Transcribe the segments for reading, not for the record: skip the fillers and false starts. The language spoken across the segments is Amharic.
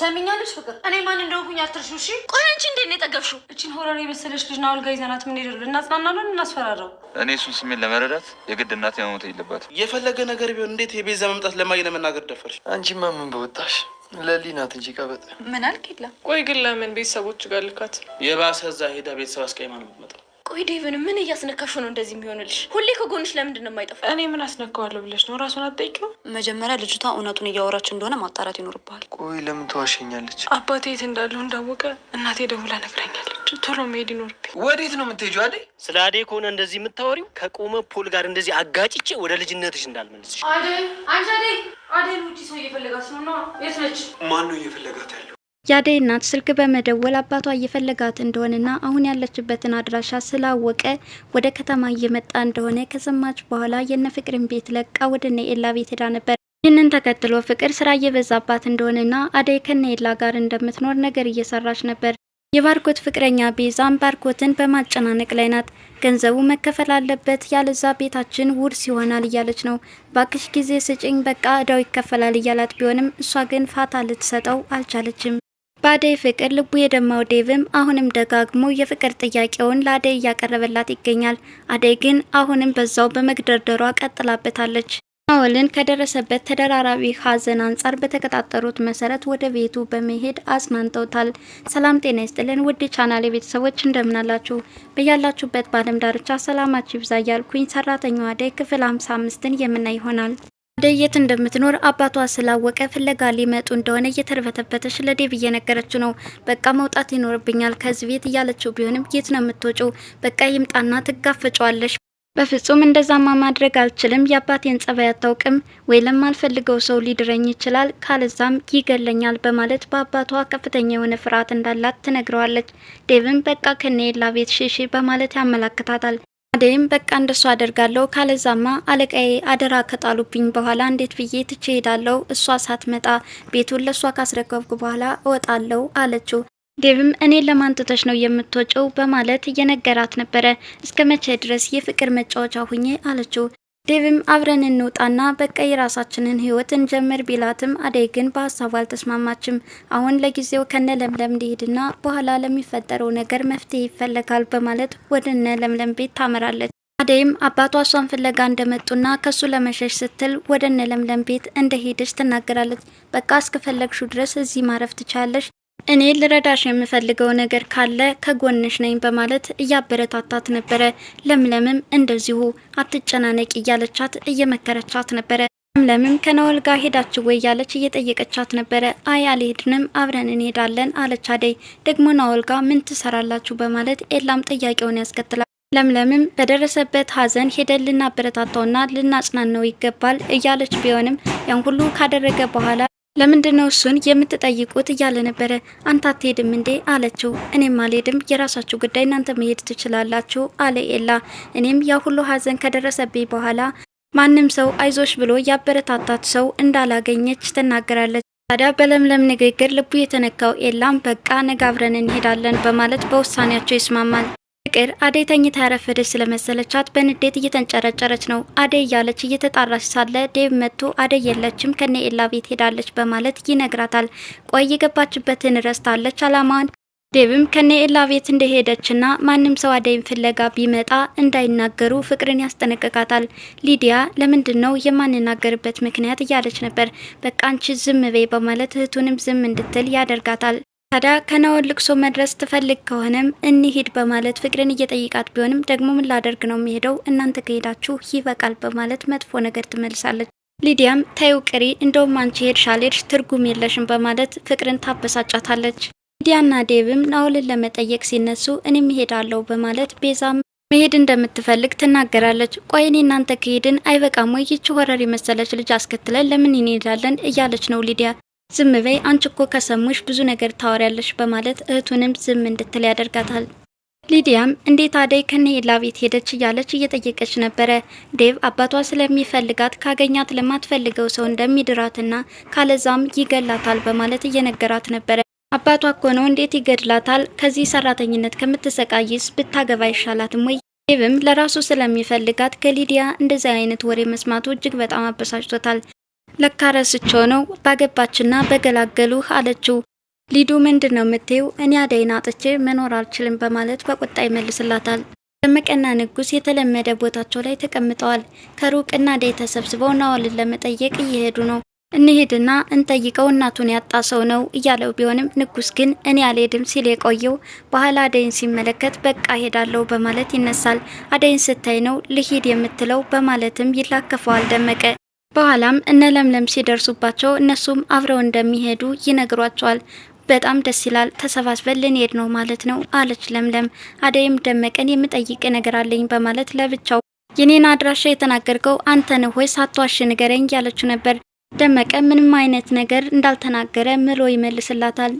ሰሚኛለሽ ፍቅር፣ እኔ ማን እንደሆንኩኝ አትርሺው እሺ? ቆይ አንቺ እንዴት ነው የጠገብሽው? እቺን ሆረር የመሰለሽ ልጅ ናውል ጋር ይዘናት ምን ይደርል? እናጽናናለን፣ እናስፈራራው። እኔ እሱን ስሜት ለመረዳት የግድ እናቴ መሞት የለባትም። የፈለገ ነገር ቢሆን እንዴት የቤዛ መምጣት ለማየ ለመናገር ደፈርሽ? አንቺማ ምን በወጣሽ ለሊ ናት እንጂ ቀበጥ ምን አልክ? የለም። ቆይ ግን ለምን ቤተሰቦች ጋር ልካት? የባሰ እዛ ሄዳ ቤተሰብ አስቀይማ ነው የምትመጣው። ቆይ ዴቭን ምን እያስነካሹ ነው እንደዚህ የሚሆንልሽ? ሁሌ ከጎንሽ ለምንድን ነው የማይጠፋ? እኔ ምን አስነካዋለሁ ብለሽ ነው? ራሱን አትጠይቂው? መጀመሪያ ልጅቷ እውነቱን እያወራች እንደሆነ ማጣራት ይኖርብሃል። ቆይ ለምን ተዋሸኛለች? አባቴ የት እንዳለሁ እንዳወቀ እናቴ ደውላ ነግረኛለች። ቶሎ መሄድ ይኖርብኝ። ወዴት ነው የምትሄጂው? አደይ ስለ አደይ ከሆነ እንደዚህ የምታወሪው ከቆመ ፖል ጋር እንደዚህ አጋጭቼ ወደ ልጅነትሽ እንዳልመልስሽ። አደይ አንቺ አደይ ውጪ ሰው እየፈለጋት ነው። የት ነች? ማን ነው እየፈለጋት ያለው? የአደይ እናት ስልክ በመደወል አባቷ እየፈለጋት እንደሆነና አሁን ያለችበትን አድራሻ ስላወቀ ወደ ከተማ እየመጣ እንደሆነ ከሰማች በኋላ የነ ፍቅርን ቤት ለቃ ወደ እነ ኤላ ቤት ሄዳ ነበር። ይህንን ተከትሎ ፍቅር ስራ እየበዛባት እንደሆነና አደይ ከነ ኤላ ጋር እንደምትኖር ነገር እየሰራች ነበር። የባርኮት ፍቅረኛ ቤዛም ባርኮትን በማጨናነቅ ላይ ናት። ገንዘቡ መከፈል አለበት ያለዛ ቤታችን ውርስ ይሆናል እያለች ነው። ባክሽ ጊዜ ስጭኝ በቃ እዳው ይከፈላል እያላት ቢሆንም እሷ ግን ፋታ ልትሰጠው አልቻለችም። በአደይ ፍቅር ልቡ የደማው ዴቭም አሁንም ደጋግሞ የፍቅር ጥያቄውን ለአደይ እያቀረበላት ይገኛል። አደይ ግን አሁንም በዛው በመግደርደሯ ቀጥላበታለች። ናኦልን ከደረሰበት ተደራራቢ ሀዘን አንጻር በተቀጣጠሩት መሰረት ወደ ቤቱ በመሄድ አጽናንተውታል። ሰላም ጤና ይስጥልን ውድ ቻናል ቤተሰቦች እንደምናላችሁ በያላችሁበት በዓለም ዳርቻ ሰላማችሁ ይብዛ እያልኩኝ ሰራተኛዋ አደይ ክፍል 55ን የምናይ ይሆናል። አደይ የት እንደምትኖር አባቷ ስላወቀ ፍለጋ ሊመጡ እንደሆነ እየተርበተበተች ለዴቭ እየነገረችው ነው። በቃ መውጣት ይኖርብኛል ከዚህ ቤት እያለችው ቢሆንም የት ነው የምትወጪው? በቃ ይምጣና ትጋፈጫዋለሽ። በፍጹም እንደዛማ ማድረግ አልችልም። የአባቴን ጸባይ አታውቅም ወይ? ለማልፈልገው ሰው ሊድረኝ ይችላል፣ ካለዛም ይገለኛል በማለት በአባቷ ከፍተኛ የሆነ ፍርሃት እንዳላት ትነግረዋለች። ዴቭም በቃ ከነኤላ ቤት ሽሺ በማለት ያመላክታታል። አደይም በቃ እንደሱ አደርጋለሁ፣ ካለዛማ አለቃዬ አደራ ከጣሉብኝ በኋላ እንዴት ብዬ ትቼ ሄዳለሁ? እሷ ሳትመጣ ቤቱን ለሷ ካስረከብኩ በኋላ እወጣለሁ አለችው። ዴቭም እኔን ለማንተተሽ ነው የምትወጪው በማለት እየነገራት ነበረ። እስከ መቼ ድረስ የፍቅር መጫወቻ ሁኜ አለችው። ዴቭም አብረን እንውጣና በቃ የራሳችንን ህይወት እንጀምር ቢላትም አደይ ግን በሀሳቡ አልተስማማችም። አሁን ለጊዜው ከነ ለምለም ሊሄድና በኋላ ለሚፈጠረው ነገር መፍትሄ ይፈለጋል በማለት ወደ እነ ለምለም ቤት ታመራለች። አደይም አባቷ እሷን ፍለጋ እንደመጡና ከሱ ለመሸሽ ስትል ወደ እነ ለምለም ቤት እንደሄደች ትናገራለች። በቃ እስከፈለግሹ ድረስ እዚህ ማረፍ ትቻለሽ፣ እኔ ልረዳሽ የምፈልገው ነገር ካለ ከጎንሽ ነኝ በማለት እያበረታታት ነበረ። ለምለምም እንደዚሁ አትጨናነቂ እያለቻት እየመከረቻት ነበረ። ለምለምም ከናኦል ጋር ሄዳችሁ ወይ ያለች እየጠየቀቻት ነበረ። አይ አልሄድንም አብረን እንሄዳለን አለች አደይ። ደግሞ ናኦል ጋር ምን ትሰራላችሁ በማለት ኤላም ጥያቄውን ያስከትላል። ለምለምም በደረሰበት ሀዘን ሄደን ልናበረታታውና ልናጽናናው ይገባል እያለች ቢሆንም ያን ሁሉ ካደረገ በኋላ ለምንድነው እሱን የምትጠይቁት እያለ ነበረ። አንተ አትሄድም እንዴ አለችው። እኔም አልሄድም የራሳችሁ ጉዳይ እናንተ መሄድ ትችላላችሁ አለ ኤላ። እኔም ያ ሁሉ ሀዘን ከደረሰብኝ በኋላ ማንም ሰው አይዞሽ ብሎ ያበረታታት ሰው እንዳላገኘች ትናገራለች። ታዲያ በለምለም ንግግር ልቡ የተነካው ኤላም በቃ ነገ አብረን እንሄዳለን በማለት በውሳኔያቸው ይስማማል። ፍቅር አደይ ተኝታ ያረፈደች ስለመሰለቻት በንዴት እየተንጨረጨረች ነው። አደይ እያለች እየተጣራች ሳለ ዴቭ መጥቶ አደይ የለችም ከነ ኤላ ቤት ሄዳለች በማለት ይነግራታል። ቆይ የገባችበትን ረስታለች አላማዋን። ዴቭም ከነ ኤላ ቤት እንደሄደችና ማንም ሰው አደይን ፍለጋ ቢመጣ እንዳይናገሩ ፍቅርን ያስጠነቅቃታል። ሊዲያ ለምንድነው የማንናገርበት ምክንያት እያለች ነበር። በቃ አንቺ ዝም በይ በማለት እህቱንም ዝም እንድትል ያደርጋታል። ታዲያ ከናኦል ልቅሶ መድረስ ትፈልግ ከሆነም እንሂድ በማለት ፍቅርን እየጠይቃት ቢሆንም ደግሞ ምን ላደርግ ነው የሚሄደው እናንተ ከሄዳችሁ ይበቃል በማለት መጥፎ ነገር ትመልሳለች። ሊዲያም ታዩ ቅሪ እንደውም አንቺ ሄድሽ አልሄድሽ ትርጉም የለሽም በማለት ፍቅርን ታበሳጫታለች። ሊዲያና ዴቭም ናኦልን ለመጠየቅ ሲነሱ እኔም እሄዳለሁ በማለት ቤዛም መሄድ እንደምትፈልግ ትናገራለች። ቆይ እኔ እናንተ ከሄድን አይበቃም ወይ? ይቺ ሆረር የመሰለች ልጅ አስከትለን ለምን እንሄዳለን እያለች ነው ሊዲያ። ዝም በይ አንቺ እኮ ከሰሙሽ ብዙ ነገር ታወሪያለሽ በማለት እህቱንም ዝም እንድትል ያደርጋታል። ሊዲያም እንዴት አደይ ከነ ኤላ ቤት ሄደች እያለች እየጠየቀች ነበረ። ዴቭ አባቷ ስለሚፈልጋት ካገኛት ለማትፈልገው ሰው እንደሚድራትና ካለዛም ይገላታል በማለት እየነገራት ነበረ። አባቷ እኮ ነው እንዴት ይገድላታል? ከዚህ ሰራተኝነት ከምትሰቃይስ ብታገባ ይሻላትም ወይ? ዴቭም ለራሱ ስለሚፈልጋት ከሊዲያ እንደዚህ አይነት ወሬ መስማቱ እጅግ በጣም አበሳጭቶታል። ለካ ረስቸው ነው ባገባችና በገላገሉህ አለችው። ሊዱ ምንድነው የምትይው? እኔ አደይን አጥቼ መኖር አልችልም በማለት በቁጣ ይመልስላታል። ደመቀና ንጉስ የተለመደ ቦታቸው ላይ ተቀምጠዋል። ከሩቅና አደይ ተሰብስበው ናኦልን ለመጠየቅ እየሄዱ ነው። እንሂድና እንጠይቀው እናቱን ያጣ ሰው ነው እያለው ቢሆንም ንጉስ ግን እኔ አልሄድም ሲል የቆየው በኋላ አደይን ሲመለከት በቃ ሄዳለሁ በማለት ይነሳል። አደይን ስታይ ነው ልሂድ የምትለው በማለትም ይላከፈዋል ደመቀ። በኋላም እነ ለምለም ሲደርሱባቸው እነሱም አብረው እንደሚሄዱ ይነግሯቸዋል። በጣም ደስ ይላል፣ ተሰባስበን ልንሄድ ነው ማለት ነው አለች ለምለም። አደይም ደመቀን የምጠይቅ ነገር አለኝ በማለት ለብቻው የኔን አድራሻ የተናገርከው አንተ ነህ ወይ ሳትዋሽ ንገረኝ ያለችው ነበር። ደመቀ ምንም አይነት ነገር እንዳልተናገረ ምሎ ይመልስላታል።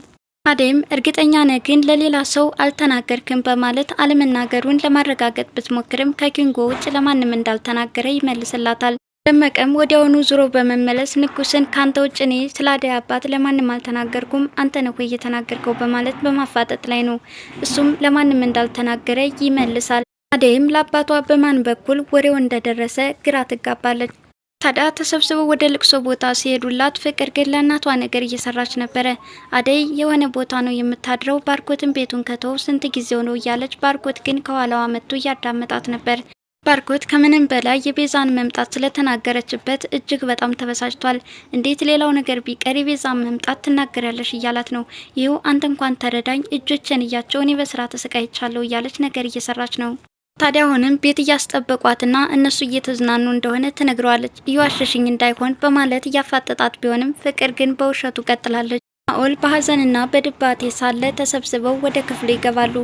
አደይም እርግጠኛ ነህ ግን ለሌላ ሰው አልተናገርክም በማለት አለመናገሩን ለማረጋገጥ ብትሞክርም ከኪንጎ ውጭ ለማንም እንዳልተናገረ ይመልስላታል። ደመቀም ወዲያውኑ ዙሮ በመመለስ ንጉስን ካንተ ውጭ እኔ ስለ አደይ አባት ለማንም አልተናገርኩም አንተ ነህ ወይ የተናገርከው በማለት በማፋጠጥ ላይ ነው። እሱም ለማንም እንዳልተናገረ ይመልሳል። አደይም ለአባቷ በማን በኩል ወሬው እንደደረሰ ግራ ትጋባለች። ታዲያ ተሰብስበው ወደ ልቅሶ ቦታ ሲሄዱላት ፍቅር ግን ለእናቷ ነገር እየሰራች ነበረ። አደይ የሆነ ቦታ ነው የምታድረው፣ ባርኮትን ቤቱን ከተው ስንት ጊዜው ነው እያለች፣ ባርኮት ግን ከኋላዋ መጥቶ እያዳመጣት ነበር። ባርኮት ከምንም በላይ የቤዛን መምጣት ስለተናገረችበት እጅግ በጣም ተበሳጭቷል። እንዴት ሌላው ነገር ቢቀር የቤዛን መምጣት ትናገራለሽ እያላት ነው። ይኸው አንተ እንኳን ተረዳኝ፣ እጆችን እያቸው እኔ በስራ ተሰቃይቻለሁ እያለች ነገር እየሰራች ነው። ታዲያ አሁንም ቤት እያስጠበቋትና እነሱ እየተዝናኑ እንደሆነ ትነግረዋለች። እየዋሸሽኝ እንዳይሆን በማለት እያፋጠጣት ቢሆንም ፍቅር ግን በውሸቱ ቀጥላለች። ናኦል በሀዘንና በድባቴ ሳለ ተሰብስበው ወደ ክፍሉ ይገባሉ።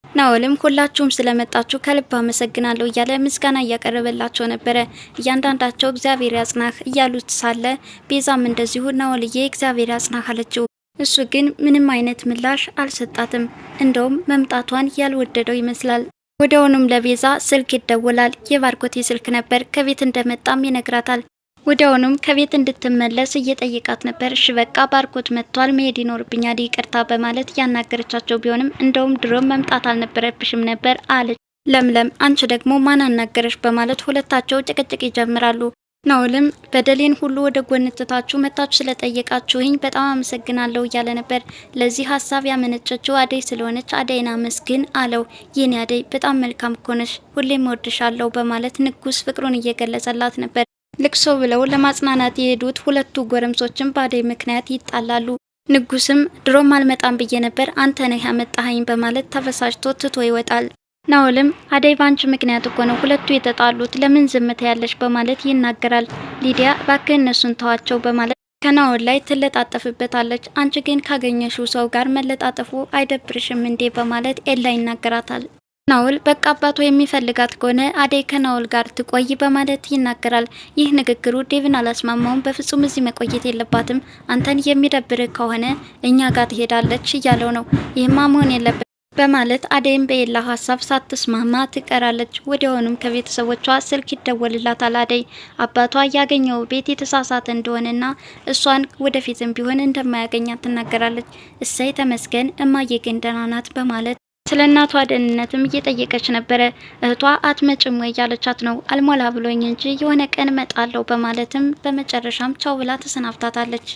ናኦልም ሁላችሁም ስለመጣችሁ ከልብ አመሰግናለሁ እያለ ምስጋና እያቀረበላቸው ነበረ። እያንዳንዳቸው እግዚአብሔር ያጽናህ እያሉት ሳለ ቤዛም እንደዚሁ ናኦልዬ እግዚአብሔር ያጽናህ አለችው። እሱ ግን ምንም አይነት ምላሽ አልሰጣትም። እንደውም መምጣቷን ያልወደደው ይመስላል። ወዲያውኑም ለቤዛ ስልክ ይደወላል። የባርኮቴ ስልክ ነበር። ከቤት እንደመጣም ይነግራታል። ወዲያውኑም ከቤት እንድትመለስ እየጠየቃት ነበር። እሺ በቃ ባርኮት መጥቷል፣ መሄድ ይኖርብኛል ይቅርታ በማለት ያናገረቻቸው ቢሆንም እንደውም ድሮም መምጣት አልነበረብሽም ነበር አለች። ለምለም አንቺ ደግሞ ማን አናገረሽ በማለት ሁለታቸው ጭቅጭቅ ይጀምራሉ። ናኦልም በደሌን ሁሉ ወደ ጎን ትታችሁ መታችሁ ስለጠየቃችሁኝ በጣም አመሰግናለሁ እያለ ነበር። ለዚህ ሀሳብ ያመነጨችው አደይ ስለሆነች አደይን አመስግን አለው። የኔ አደይ በጣም መልካም ኮነሽ፣ ሁሌም እወድሻለሁ በማለት ንጉስ ፍቅሩን እየገለጸላት ነበር። ልቅሶ ብለው ለማጽናናት የሄዱት ሁለቱ ጎረምሶችም በአደይ ምክንያት ይጣላሉ። ንጉስም ድሮም አልመጣም ብዬ ነበር አንተ ነህ ያመጣኸኝ በማለት ተበሳጭቶ ትቶ ይወጣል። ናኦልም አደይ ባንቺ ምክንያት እኮ ነው ሁለቱ የተጣሉት፣ ለምን ዝምታ ያለሽ በማለት ይናገራል። ሊዲያ እባክህ እነሱን ተዋቸው በማለት ከናኦል ላይ ትለጣጠፍበታለች። አንቺ ግን ካገኘሽው ሰው ጋር መለጣጠፉ አይደብርሽም እንዴ በማለት ኤላ ይናገራታል። ናኦል በቃ አባቷ የሚፈልጋት ከሆነ አደይ ከናኦል ጋር ትቆይ በማለት ይናገራል። ይህ ንግግሩ ዴቭን አላስማማውም። በፍጹም እዚህ መቆየት የለባትም፣ አንተን የሚደብርህ ከሆነ እኛ ጋር ትሄዳለች እያለው ነው። ይህማ መሆን የለበት በማለት አደይም በኤላ ሀሳብ ሳትስማማ ትቀራለች። ወዲያውኑም ከቤተሰቦቿ ስልክ ይደወልላታል። አደይ አባቷ ያገኘው ቤት የተሳሳተ እንደሆነና እሷን ወደፊትም ቢሆን እንደማያገኛት ትናገራለች። እሰይ ተመስገን እማዬ ግን ደህና ናት በማለት ስለ እናቷ ደህንነትም እየጠየቀች ነበረ። እህቷ አትመጭም ወይ ያለቻት ነው። አልሞላ ብሎኝ እንጂ የሆነ ቀን እመጣለሁ በማለትም በመጨረሻም ቻው ብላ ተሰናብታታለች።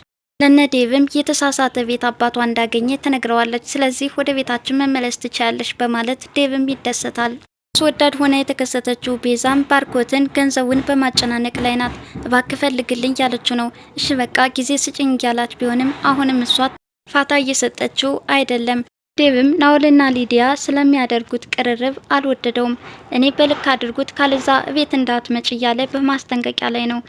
ለነ ዴቭም የተሳሳተ ቤት አባቷ እንዳገኘ ትነግረዋለች። ስለዚህ ወደ ቤታችን መመለስ ትችያለሽ በማለት ዴቭም ይደሰታል። ወዳድ ሆና የተከሰተችው ቤዛም ባርኮትን ገንዘቡን በማጨናነቅ ላይ ናት። እባክህ ፈልግልኝ ያለችው ነው። እሺ በቃ ጊዜ ስጭኝ ያላት ቢሆንም አሁንም እሷ ፋታ እየሰጠችው አይደለም። ዴቭም ናኦልና ሊዲያ ስለሚያደርጉት ቅርርብ አልወደደውም። እኔ በልክ አድርጉት ካለዛ ቤት እንዳትመጭ እያለ በማስጠንቀቂያ ላይ ነው።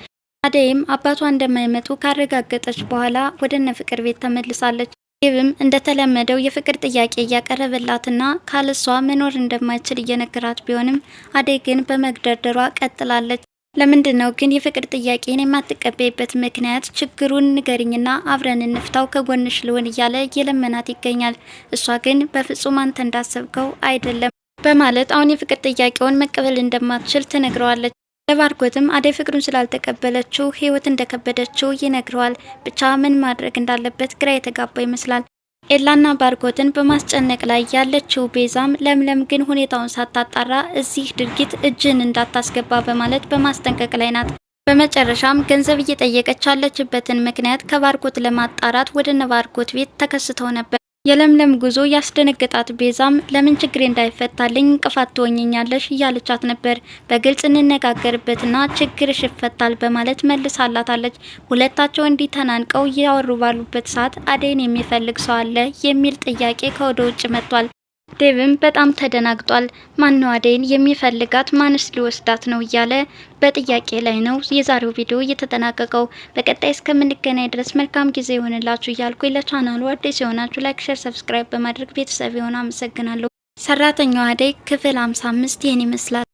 አደይም አባቷ እንደማይመጡ ካረጋገጠች በኋላ ወደነ ፍቅር ቤት ተመልሳለች። ዴቭም እንደተለመደው የፍቅር ጥያቄ እያቀረበላትና ካለሷ መኖር እንደማይችል እየነገራት ቢሆንም አደይ ግን በመግደርደሯ ቀጥላለች። ለምንድነው ግን የፍቅር ጥያቄን የማትቀበይበት ምክንያት? ችግሩን ንገሪኝና አብረን እንፍታው፣ ከጎንሽ ልሆን እያለ የለመናት ይገኛል። እሷ ግን በፍጹም አንተ እንዳሰብከው አይደለም በማለት አሁን የፍቅር ጥያቄውን መቀበል እንደማትችል ትነግረዋለች። ለባርኮትም አደይ ፍቅሩን ስላልተቀበለችው ህይወት እንደከበደችው ይነግረዋል። ብቻ ምን ማድረግ እንዳለበት ግራ የተጋባ ይመስላል። ኤላና ባርኮትን በማስጨነቅ ላይ ያለችው ቤዛም ለምለም ግን ሁኔታውን ሳታጣራ እዚህ ድርጊት እጅን እንዳታስገባ በማለት በማስጠንቀቅ ላይ ናት። በመጨረሻም ገንዘብ እየጠየቀች ያለችበትን ምክንያት ከባርኮት ለማጣራት ወደ ነባርኮት ቤት ተከስተው ነበር። የለምለም ጉዞ ያስደነገጣት ቤዛም ለምን ችግሬ እንዳይፈታልኝ እንቅፋት ትሆኝኛለሽ እያለቻት ነበር። በግልጽ እንነጋገርበትና ችግርሽ ይፈታል በማለት መልሳላታለች። ሁለታቸው እንዲህ ተናንቀው እያወሩ ባሉበት ሰዓት አደይን የሚፈልግ ሰው አለ የሚል ጥያቄ ከወደ ውጭ መጥቷል። ዴቭም በጣም ተደናግጧል። ማነው አደይን የሚፈልጋት? ማንስ ሊወስዳት ነው? እያለ በጥያቄ ላይ ነው የዛሬው ቪዲዮ እየተጠናቀቀው። በቀጣይ እስከምንገናኝ ድረስ መልካም ጊዜ ይሆንላችሁ እያልኩ ለቻናሉ አዲስ የሆናችሁ ላይክ፣ ሼር፣ ሰብስክራይብ በማድረግ ቤተሰብ ይሆኑ። አመሰግናለሁ። ሰራተኛዋ አደይ ክፍል 55 ይህን ይመስላል።